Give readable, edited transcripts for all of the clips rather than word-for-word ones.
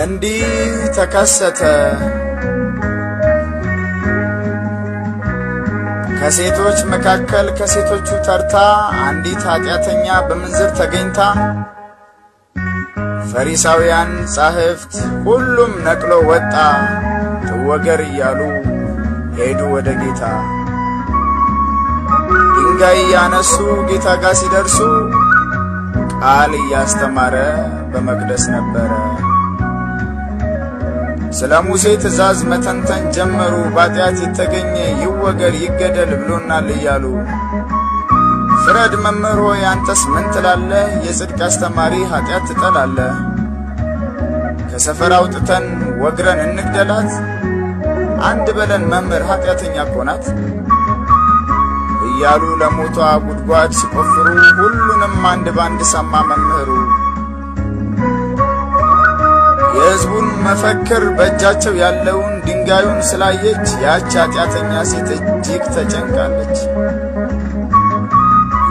እንዲህ ተከሰተ። ከሴቶች መካከል ከሴቶቹ ተርታ አንዲት ኃጢአተኛ በምንዝር ተገኝታ ፈሪሳውያን ጻሕፍት ሁሉም ነቅሎ ወጣ ትወገር እያሉ ሄዱ ወደ ጌታ። ድንጋይ ያነሱ ጌታ ጋር ሲደርሱ ቃል እያስተማረ በመቅደስ ነበረ። ስለ ሙሴ ትእዛዝ መተንተን ጀመሩ። ባጢአት የተገኘ ይወገር ይገደል ብሎናል እያሉ። ፍረድ መምህር ሆይ አንተስ ምን ትላለህ? የጽድቅ አስተማሪ ኃጢአት ትጠላለህ? ከሰፈር አውጥተን ወግረን እንግደላት? አንድ በለን መምህር ኃጢአተኛ እኮ ናት እያሉ ለሞቷ ጉድጓድ ሲቆፍሩ ሁሉንም አንድ ባንድ ሰማ መምህሩ። የሕዝቡን መፈክር በእጃቸው ያለውን ድንጋዩን ስላየች ያች ኃጢአተኛ ሴት እጅግ ተጨንቃለች።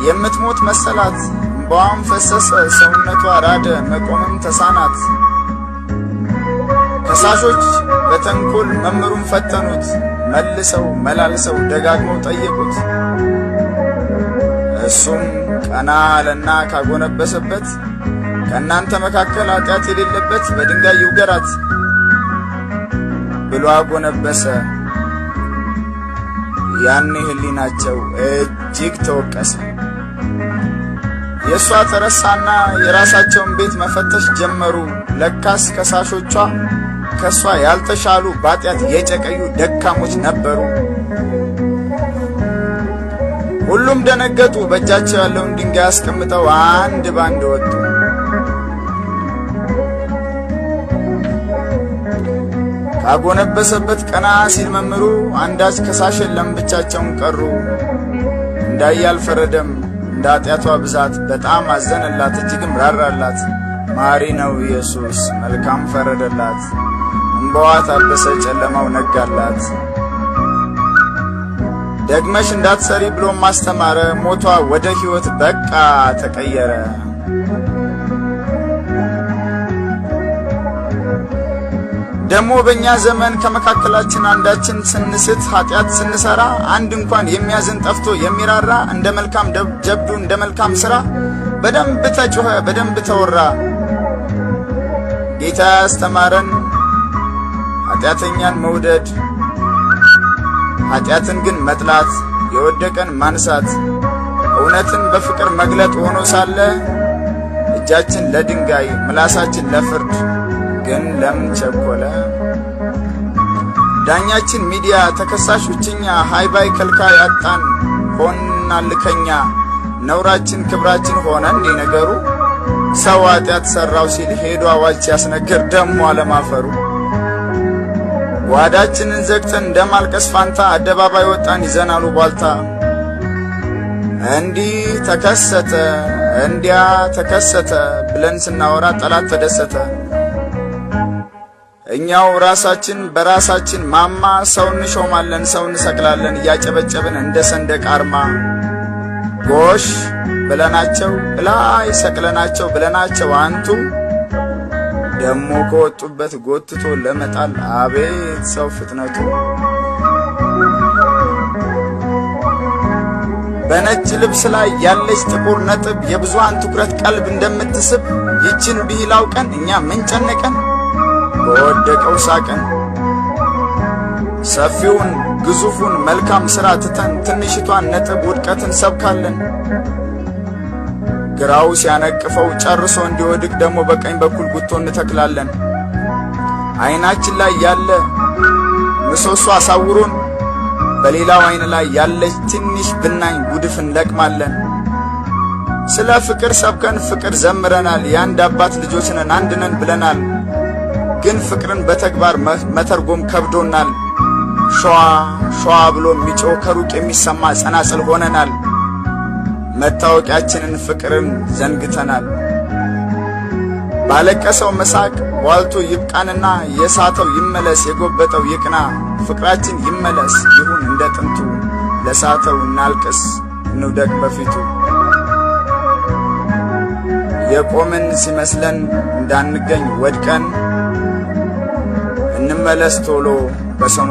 የምትሞት መሰላት፣ እንባዋም ፈሰሰ፣ ሰውነቷ ራደ፣ መቆምም ተሳናት። ከሳሾች በተንኮል መምህሩን ፈተኑት፣ መልሰው መላልሰው ደጋግመው ጠየቁት። እሱም ቀና አለና ካጎነበሰበት ከእናንተ መካከል ኃጢአት የሌለበት በድንጋይ ይውገራት ብሎ አጎነበሰ። ያኔ ሕሊናቸው እጅግ ተወቀሰ። የእሷ ተረሳና የራሳቸውን ቤት መፈተሽ ጀመሩ። ለካስ ከሳሾቿ ከእሷ ያልተሻሉ በኃጢአት የጨቀዩ ደካሞች ነበሩ። ሁሉም ደነገጡ። በእጃቸው ያለውን ድንጋይ አስቀምጠው አንድ ባንድ ወጡ። ካጎነበሰበት ቀና ሲል መምህሩ አንዳች ከሳሽ የለም፣ ብቻቸውን ቀሩ። እንዳየ አልፈረደም፣ እንደ ኃጢአቷ ብዛት በጣም አዘነላት፣ እጅግም ራራላት። ማሪ ነው ኢየሱስ መልካም ፈረደላት። እንባዋ ታበሰ፣ ጨለማው ነጋላት። ደግመሽ እንዳትሰሪ ብሎም ማስተማረ። ሞቷ ወደ ሕይወት በቃ ተቀየረ። ደሞ በእኛ ዘመን ከመካከላችን አንዳችን ስንስት ኃጢአት ስንሰራ አንድ እንኳን የሚያዝን ጠፍቶ የሚራራ እንደ መልካም ጀብዱ እንደ መልካም ሥራ በደንብ ተጮኸ፣ በደንብ ተወራ። ጌታ ያስተማረን ኃጢአተኛን መውደድ፣ ኃጢአትን ግን መጥላት፣ የወደቀን ማንሳት፣ እውነትን በፍቅር መግለጥ ሆኖ ሳለ እጃችን ለድንጋይ ምላሳችን ለፍርድ ግን ለምን ቸኮለ? ዳኛችን ሚዲያ፣ ተከሳሾች እኛ፣ ሃይባይ ከልካይ አጣን ሆንና ልከኛ። ነውራችን ክብራችን ሆነ እንዴ ነገሩ? ሰው ኃጢአት ሠራው ሲል ሄዶ አዋጅ ሲያስነግር ደሞ አለማፈሩ። ጓዳችንን ዘግተን እንደማልቀስ ፋንታ አደባባይ ወጣን ይዘናሉ ቧልታ። እንዲህ ተከሰተ እንዲያ ተከሰተ ብለን ስናወራ ጠላት ተደሰተ። እኛው ራሳችን በራሳችን ማማ ሰው እንሾማለን፣ ሰው እንሰቅላለን እያጨበጨብን እንደ ሰንደቅ አርማ። ጎሽ ብለናቸው ላይ ሰቅለናቸው ብለናቸው አንቱ ደሞ ከወጡበት ጎትቶ ለመጣል አቤት ሰው ፍጥነቱ። በነጭ ልብስ ላይ ያለች ጥቁር ነጥብ የብዙሃን ትኩረት ቀልብ እንደምትስብ ይችን ብሂል አውቀን እኛ ምን ጨነቀን? በወደቀው ሳቅን። ሰፊውን ግዙፉን መልካም ሥራ ትተን ትንሽቷን ነጥብ ውድቀትን ሰብካለን። ግራው ሲያነቅፈው ጨርሶ እንዲወድቅ ደግሞ በቀኝ በኩል ጉቶ እንተክላለን። ዓይናችን ላይ ያለ ምሰሶ አሳውሮን በሌላው ዓይን ላይ ያለች ትንሽ ብናኝ ጉድፍ እንለቅማለን። ስለ ፍቅር ሰብከን ፍቅር ዘምረናል። የአንድ አባት ልጆች ነን አንድ ነን ብለናል። ግን ፍቅርን በተግባር መተርጎም ከብዶናል። ሸዋ ሸዋ ብሎ የሚጮህ ከሩቅ የሚሰማ ጸናጽል ሆነናል። መታወቂያችንን ፍቅርን ዘንግተናል። ባለቀሰው መሳቅ ዋልቶ ይብቃንና የሳተው ይመለስ የጎበጠው ይቅና። ፍቅራችን ይመለስ ይሁን እንደ ጥንቱ፣ ለሳተው እናልቅስ እንውደቅ በፊቱ። የቆምን ሲመስለን እንዳንገኝ ወድቀን እንመለስ ቶሎ በሰሞ